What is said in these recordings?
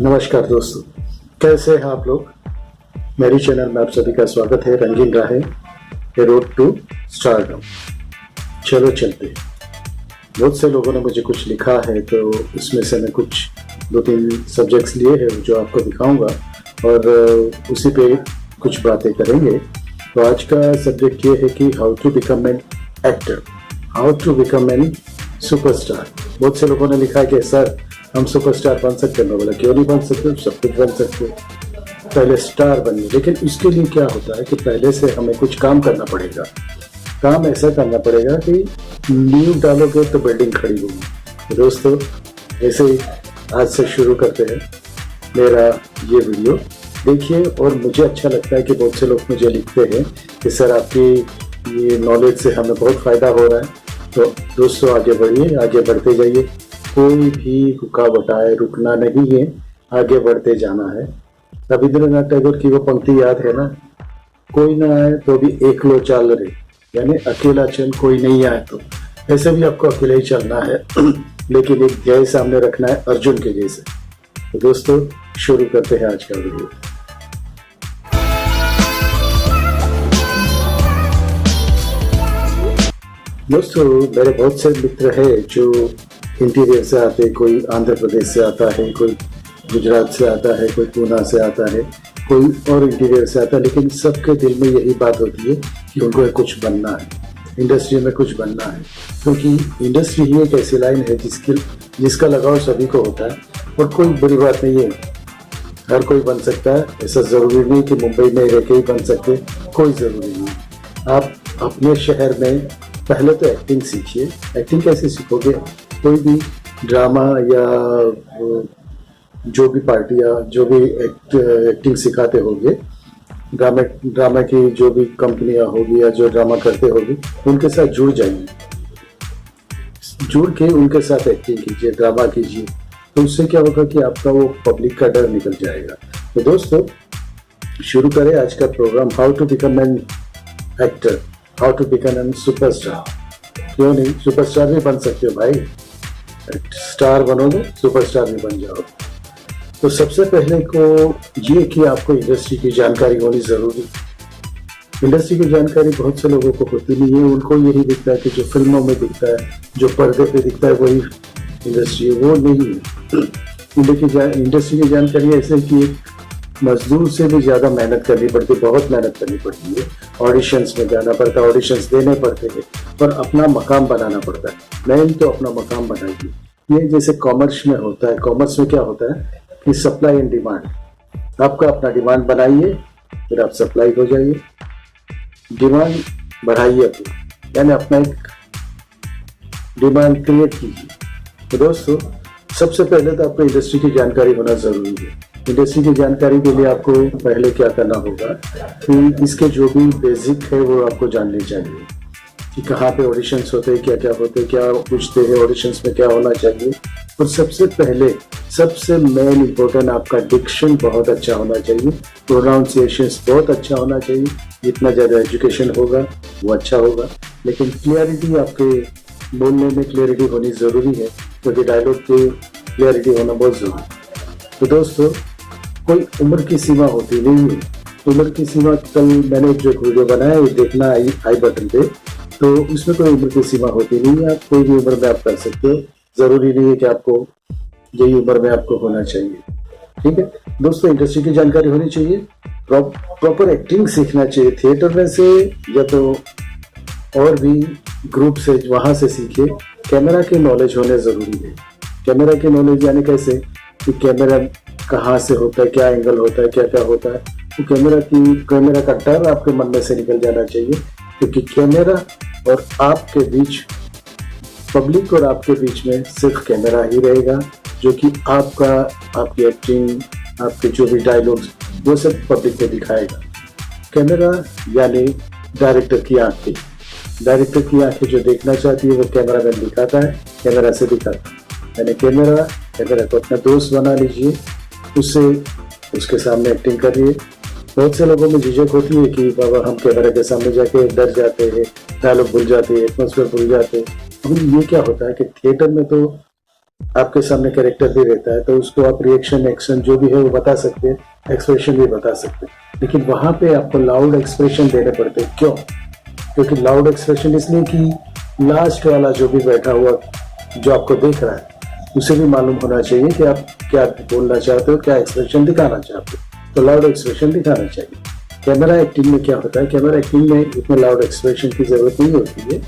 नमस्कार दोस्तों, कैसे हैं आप लोग। मेरी चैनल में आप सभी का स्वागत है। रंगीन राहें, ए रोड टू स्टारडम। चलो चलते हैं। बहुत से लोगों ने मुझे कुछ लिखा है, तो उसमें से मैं कुछ 2-3 सब्जेक्ट्स लिए हैं जो आपको दिखाऊंगा और उसी पे कुछ बातें करेंगे। तो आज का सब्जेक्ट ये है कि how to become an actor, how to become an superstar. बहुत से लोगों ने लिखा है कि सर हम सुपरस्टार बन सकते हैं। मैं बोला क्यों नहीं बन सकते, सब कुछ बन सकते, पहले स्टार बनिए। लेकिन इसके लिए क्या होता है कि पहले से हमें कुछ काम करना पड़ेगा। काम ऐसा करना पड़ेगा कि नींव डालोगे तो बिल्डिंग खड़ी होगी। तो दोस्तों, ऐसे ही आज से शुरू करते हैं मेरा ये वीडियो। देखिए, और मुझे अच्छा लगता है कि बहुत से लोग मुझे लिखते हैं कि सर आपकी ये नॉलेज से हमें बहुत फ़ायदा हो रहा है। तो दोस्तों आगे बढ़िए, आगे बढ़ते जाइए। कोई भी रुकावट आए, रुकना नहीं है, आगे बढ़ते जाना है। रविंद्रनाथ टैगोर की वो पंक्ति याद है ना, कोई ना आए तो भी एक लो चाल रे, यानी अकेला चल, कोई नहीं आए तो। ऐसे भी आपको अकेले ही चलना है लेकिन एक ध्येय सामने रखना है, अर्जुन के जैसे। तो दोस्तों शुरू करते हैं आज का वीडियो। दोस्तों, मेरे बहुत से मित्र हैं जो इंटीरियर से आते हैं। कोई आंध्र प्रदेश से आता है, कोई गुजरात से आता है, कोई पूना से आता है, कोई और इंटीरियर से आता है। लेकिन सबके दिल में यही बात होती है कि उनको कुछ बनना है, इंडस्ट्री में कुछ बनना है। क्योंकि इंडस्ट्री ही एक ऐसी लाइन है जिसका लगाव सभी को होता है। और कोई बुरी बात नहीं है, हर कोई बन सकता है। ऐसा ज़रूरी नहीं कि मुंबई में रह के ही बन सकते, कोई ज़रूरी नहीं। आप अपने शहर में पहले तो एक्टिंग सीखिए। एक्टिंग कैसे सीखोगे? कोई भी ड्रामा या जो भी पार्टी या जो भी एक्टिंग सिखाते होंगे, ड्रामा की जो भी कंपनियां होगी या जो ड्रामा करते होगी, उनके साथ जुड़ जाइए। जुड़ के उनके साथ एक्टिंग कीजिए, ड्रामा कीजिए। तो उससे क्या होगा कि आपका वो पब्लिक का डर निकल जाएगा। तो दोस्तों शुरू करें आज का programme. How to become an actor, how to become an superstar. क्यों नहीं, सुपरस्टार भी बन सकते हो भाई। स्टार बनोगे, सुपरस्टार भी बन जाओ। तो सबसे पहले को ये कि आपको इंडस्ट्री की जानकारी होनी जरूरी। इंडस्ट्री की जानकारी बहुत से लोगों को होती नहीं है। उनको यही दिखता है कि जो फिल्मों में दिखता है, जो पर्दे पे दिखता है, वही इंडस्ट्री है। वो नहीं है। इंडस्ट्री की जानकारी ऐसे कि एक मजदूर से भी ज़्यादा मेहनत करनी पड़ती है, बहुत मेहनत करनी पड़ती है। ऑडिशंस में जाना पड़ता है, ऑडिशंस देने पड़ते हैं और अपना मकाम बनाना पड़ता है। मेन तो अपना मकाम बनाइए। ये जैसे कॉमर्स में होता है। कॉमर्स में क्या होता है कि सप्लाई एंड डिमांड। आपका अपना डिमांड बनाइए, फिर आप सप्लाई हो जाइए। डिमांड बढ़ाइए अपनी, यानी अपना एक डिमांड क्रिएट कीजिए। तो दोस्तों सबसे पहले तो आपको इंडस्ट्री की जानकारी होना जरूरी है। इंडस्ट्री की जानकारी के लिए आपको पहले क्या करना होगा कि इसके जो भी बेसिक है वो आपको जानने चाहिए कि कहाँ पे ऑडिशंस होते हैं, क्या क्या होते हैं, क्या पूछते हैं, ऑडिशंस में क्या होना चाहिए। और सबसे पहले सबसे मेन इम्पोर्टेंट आपका डिक्शन बहुत अच्छा होना चाहिए, प्रोनाउंसिएशंस बहुत अच्छा होना चाहिए। जितना ज़्यादा एजुकेशन होगा वो अच्छा होगा। लेकिन क्लियरिटी, आपके बोलने में क्लियरिटी होनी ज़रूरी है, क्योंकि डायलॉग की क्लियरिटी होना बहुत ज़रूरी है। तो दोस्तों कोई उम्र की सीमा होती नहीं है। उम्र की सीमा, कल मैंने जो वीडियो बनाया ये देखना आई बटन पे, तो उसमें कोई उम्र की सीमा होती नहीं है। आप कोई भी उम्र में आप कर सकते हो। ज़रूरी नहीं है कि आपको यही उम्र में आपको होना चाहिए। ठीक है दोस्तों, इंडस्ट्री की जानकारी होनी चाहिए, प्रॉपर एक्टिंग सीखना चाहिए। थिएटर में से या तो और भी ग्रुप से, वहाँ से सीखिए। कैमरा की नॉलेज होने ज़रूरी है। कैमरा की नॉलेज यानी कैसे कि कैमरा कहाँ से होता है, क्या एंगल होता है, क्या क्या होता है। तो कैमरा का डर आपके मन में से निकल जाना चाहिए। क्योंकि कैमरा और आपके बीच, पब्लिक और आपके बीच में सिर्फ कैमरा ही रहेगा, जो कि आपकी एक्टिंग, आपके जो भी डायलॉग्स, वो सब पब्लिक को दिखाएगा। कैमरा यानी डायरेक्टर की आंखें। डायरेक्टर की आंखें जो देखना चाहती है वो कैमरामैन दिखाता है, कैमरा से दिखाता है। यानी कैमरा को अपना दोस्त बना लीजिए, उसके सामने एक्टिंग करिए। बहुत से लोगों में झिझक होती है कि बाबा हम कैमरा के सामने जाके डर जाते हैं, डायलॉग भूल जाते हैं, एटमॉस्फेयर भूल जाते हैं। अब ये क्या होता है कि थिएटर में तो आपके सामने कैरेक्टर भी रहता है, तो उसको आप रिएक्शन, एक्शन जो भी है वो बता सकते हैं, एक्सप्रेशन भी बता सकते हैं। लेकिन वहाँ पे आपको लाउड एक्सप्रेशन देने पड़ते हैं। क्यों? क्योंकि लाउड एक्सप्रेशन इसलिए कि लास्ट वाला जो भी बैठा हुआ जो आपको देख रहा है उसे भी मालूम होना चाहिए कि आप क्या बोलना चाहते हो, क्या एक्सप्रेशन दिखाना चाहते हो, तो लाउड एक्सप्रेशन दिखाना चाहिए। कैमरा एक्टिंग में क्या होता है, कैमरा एक्टिंग में इतने लाउड एक्सप्रेशन की जरूरत नहीं होती है,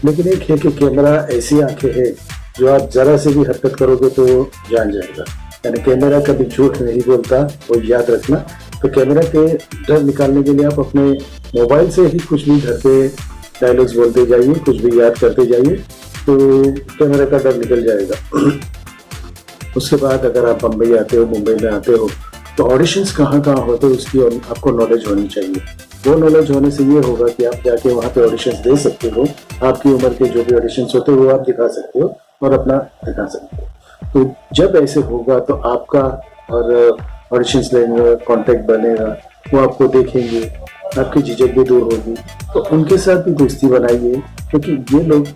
लेकिन एक है कि कैमरा ऐसी आंखें है जो आप जरा से भी हरकत करोगे तो जान जाएगा। यानी कैमरा कभी झूठ नहीं बोलता, वो याद रखना। तो कैमरा के डर निकालने के लिए आप अपने मोबाइल से ही कुछ भी घर पे डायलॉग्स बोलते जाइए, कुछ भी याद करते जाइए, तो कैमरा का डर निकल जाएगा। उसके बाद अगर आप बम्बई आते हो, मुंबई में आते हो, तो ऑडिशंस कहाँ कहाँ होते हैं उसकी आपको नॉलेज होनी चाहिए। वो नॉलेज होने से ये होगा कि आप जाके वहाँ पे ऑडिशंस दे सकते हो, आपकी उम्र के जो भी ऑडिशंस होते हैं वो आप दिखा सकते हो और अपना दिखा सकते हो। तो जब ऐसे होगा तो आपका और ऑडिशंस लेने का कॉन्टेक्ट बनेगा, वो आपको देखेंगे, आपकी झिझक भी दूर होगी। तो उनके साथ भी दोस्ती बनाइए, क्योंकि ये लोग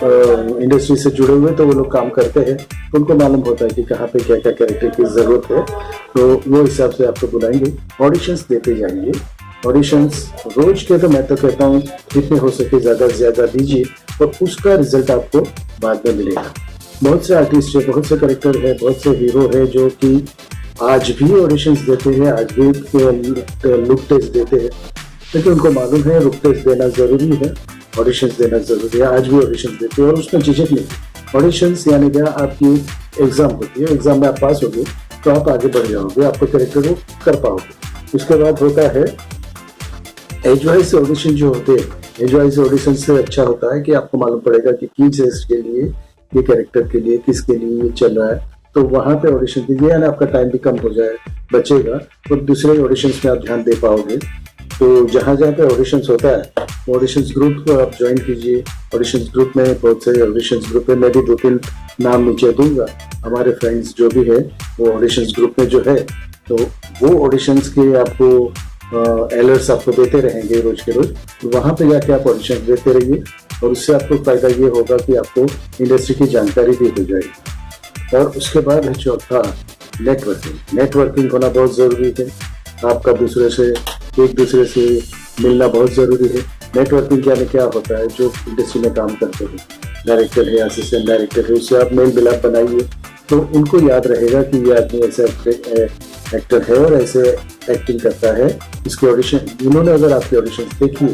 इंडस्ट्री से जुड़े हुए, तो वो लोग काम करते हैं, तो उनको मालूम होता है कि कहाँ पे क्या क्या कैरेक्टर की ज़रूरत है, तो वो हिसाब से आपको बुलाएंगे। ऑडिशंस देते जाएंगे। ऑडिशंस रोज के तो मैं तो कहता हूँ जितने हो सके ज़्यादा से ज़्यादा दीजिए, और उसका रिजल्ट आपको बाद में मिलेगा। बहुत से आर्टिस्ट है, बहुत से कैरेक्टर है, बहुत से हीरो है जो कि आज भी ऑडिशंस देते हैं, आज भी लुक टेस्ट देते हैं, लेकिन उनको मालूम है लुक टेस्ट देना ज़रूरी है, ऑडिशंस देना ज़रूरी है। आज भी ऑडिशंस देते हैं और उसमें झिझक नहीं। ऑडिशंस यानी क्या, आपकी एग्ज़ाम होती है, एग्ज़ाम में आप पास होगे तो आप आगे बढ़ जाओगे, आपको कैरेक्टर को कर पाओगे। उसके बाद होता है एज वाइज ऑडिशन जो होते हैं। एज वाइज ऑडिशन से अच्छा होता है कि आपको मालूम पड़ेगा कि किस एज के लिए, ये कैरेक्टर के लिए, किसके लिए ये चल रहा है, तो वहाँ पे ऑडिशन दीजिए, यानी आपका टाइम भी कम हो जाए, बचेगा, और दूसरे ऑडिशंस में आप ध्यान दे पाओगे। तो जहाँ जहाँ पे ऑडिशंस होता है, ऑडिशंस ग्रुप को आप ज्वाइन कीजिए। ऑडिशंस ग्रुप में बहुत सारे ऑडिशंस ग्रुप है, मैं भी 2-3 नाम नीचे दूंगा। हमारे फ्रेंड्स जो भी है वो ऑडिशंस ग्रुप में जो है, तो वो ऑडिशंस के आपको अलर्ट्स आपको देते रहेंगे रोज के रोज। तो वहाँ पे जाके आप ऑडिशन देते रहिए, और उससे आपको फायदा ये होगा कि आपको इंडस्ट्री की जानकारी भी हो जाएगी। और उसके बाद है चौथा, नेटवर्किंग। नेटवर्किंग होना बहुत ज़रूरी है। आपका एक दूसरे से मिलना बहुत ज़रूरी है। नेटवर्किंग क्या क्या होता है, जो इंडस्ट्री में काम करते हैं, डायरेक्टर है, असिस्टेंट डायरेक्टर है, उससे आप मेल मिलाप बनाइए, तो उनको याद रहेगा कि ये आदमी ऐसा एक्टर है और ऐसे एक्टिंग करता है। इसके ऑडिशन, इन्होंने अगर आपके ऑडिशन देखी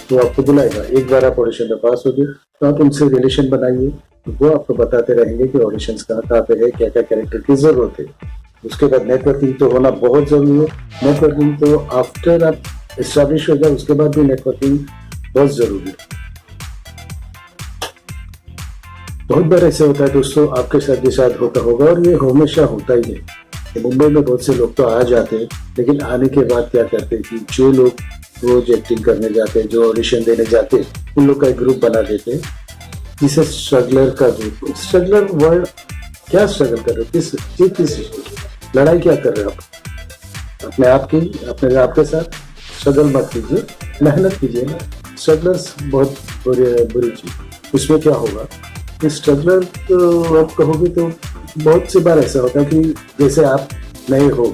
तो आपको बुलाएगा। एक बार आप ऑडिशन में पास हो गए तो आप उनसे रिलेशन बनाइए, तो वो आपको बताते रहेंगे कि ऑडिशंस कहाँ पे है, क्या क्या कैरेक्टर की ज़रूरत है। उसके बाद नेटवर्किंग तो होना बहुत ज़रूरी है। नेटवर्किंग तो आफ्टर आप एस्टैब्लिश हो जाए उसके बाद भी नेटवर्किंग बहुत ज़रूरी है। बहुत बार ऐसे होता है दोस्तों, आपके साथ भी शायद होता होगा, और ये हमेशा होता ही है। मुंबई में बहुत से लोग तो आ जाते हैं, लेकिन आने के बाद क्या करते हैं कि जो लोग रोज एक्टिंग करने जाते हैं, जो ऑडिशन देने जाते हैं, उन लोग का एक ग्रुप बना देते हैं, जिसे स्ट्रगलर का ग्रुप। स्ट्रगलर वर्ड, क्या स्ट्रगल कर रहे हो, किस लड़ाई क्या कर रहे हो आप अपने आप की, अपने आपके साथ? स्ट्रगल मत कीजिए, मेहनत कीजिए ना। स्ट्रगलर्स बहुत बुरी चीज। उसमें क्या होगा कि स्ट्रगलर तो आप कहोगे तो बहुत सी बार ऐसा होता है कि जैसे आप नए हो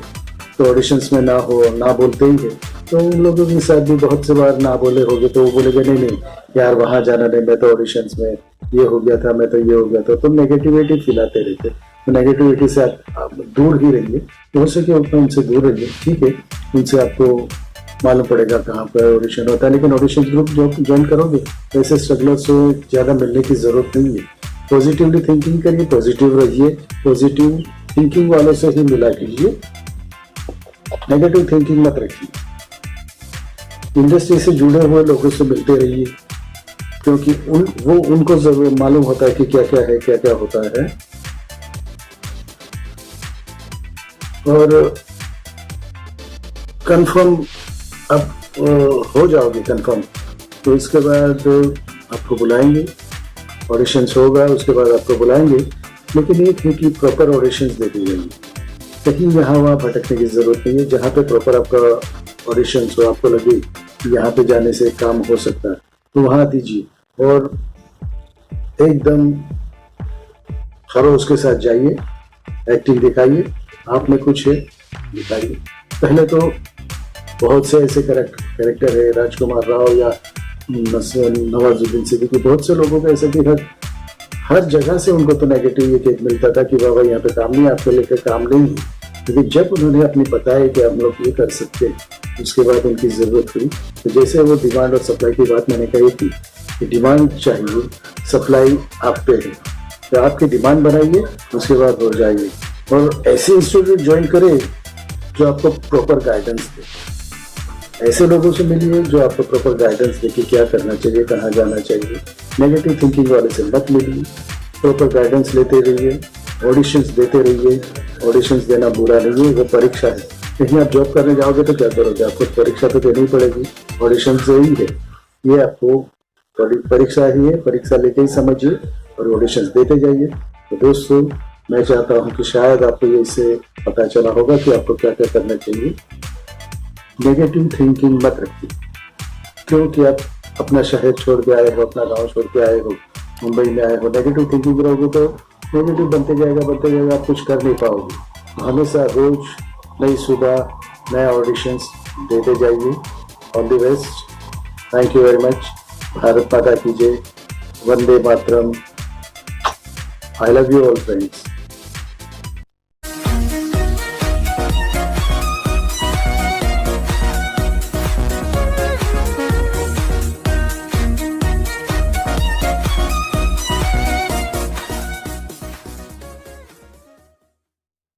तो ऑडिशंस में ना बोलते ही है, तो उन लोगों के साथ भी बहुत से बार ना बोले होगे, तो वो बोलेंगे नहीं यार वहाँ जाना नहीं, मैं तो ऑडिशंस में ये हो गया था, मैं तो ये हो गया था। तो नेगेटिविटी फैलाते रहते, तो नेगेटिविटी से आप दूर ही रहिए, हो सके उतना उनसे दूर रहिए। ठीक है, उनसे आपको मालूम पड़ेगा कहाँ पर ऑडिशन होता है, लेकिन ऑडिशन ग्रुप जो ज्वाइन करोगे ऐसे स्ट्रगलर से ज़्यादा मिलने की ज़रूरत नहीं है। पॉजिटिवली थिंकिंग करिए, पॉजिटिव रहिए, पॉजिटिव थिंकिंग वालों से ही मिला कीजिए, नेगेटिव थिंकिंग मत रखिए। इंडस्ट्री से जुड़े हुए लोगों से मिलते रहिए, क्योंकि उनको जरूर मालूम होता है कि क्या क्या है, क्या क्या होता है। और कंफर्म अब हो जाओगे कंफर्म, तो इसके बाद आपको बुलाएंगे, ऑडिशंस होगा, उसके बाद आपको बुलाएंगे। लेकिन एक है कि प्रॉपर ऑडिशंस दे दी जाएंगी, कहीं यहाँ वहाँ भटकने की जरूरत नहीं है। जहाँ पे प्रॉपर आपका ऑडिशंस हो, आपको लगे कि यहाँ पे जाने से काम हो सकता है, तो वहाँ दीजिए। और एकदम खरोश के साथ जाइए, एक्टिंग दिखाइए, आप में कुछ है दिखाइए। पहले तो बहुत से ऐसे कैरेक्टर है, राजकुमार राव या नवाजुद्दीन सिद्दीकी, बहुत से लोगों को ऐसा कि हर जगह से उनको तो नेगेटिव ये केक मिलता था कि बाबा यहाँ पे काम नहीं, आपको लेकर काम नहीं है। लेकिन जब उन्होंने अपनी बताया कि हम लोग ये कर सकते हैं, उसके बाद उनकी ज़रूरत हुई। तो जैसे वो डिमांड और सप्लाई की बात मैंने कही थी कि डिमांड चाहिए, सप्लाई आप पे है, तो आपकी डिमांड बनाइए, उसके बाद हो जाइए। और ऐसे इंस्टीट्यूट ज्वाइन करें जो आपको प्रॉपर गाइडेंस दे। ऐसे लोगों से मिलिए जो आपको प्रॉपर गाइडेंस दे कि क्या करना चाहिए, कहाँ जाना चाहिए। नेगेटिव थिंकिंग वाले से मत मिलिए, प्रॉपर गाइडेंस लेते रहिए, ऑडिशंस देते रहिए। ऑडिशंस देना बुरा नहीं है, वो परीक्षा है। कहीं आप जॉब करने जाओगे तो क्या करोगे, आपको परीक्षा तो देनी पड़ेगी, ऑडिशन से ही है। ये आपको परीक्षा ही है, परीक्षा लेके ही समझिए और ऑडिशंस देते जाइए। तो दोस्तों, मैं चाहता हूँ कि शायद आपको ये इससे पता चला होगा कि आपको क्या क्या करना चाहिए। नेगेटिव थिंकिंग मत रखिए, क्योंकि आप अपना शहर छोड़ के आए हो, अपना गांव छोड़ के आए हो, मुंबई में आए हो। नेगेटिव थिंकिंग रहोगे तो नेगेटिव बनते जाएगा, आप कुछ कर नहीं पाओगे। हमेशा रोज नई सुबह नया ऑडिशंस देते जाइए। All the best, thank you very much. Bharat माता की जय, वंदे मातरम। I love you all friends.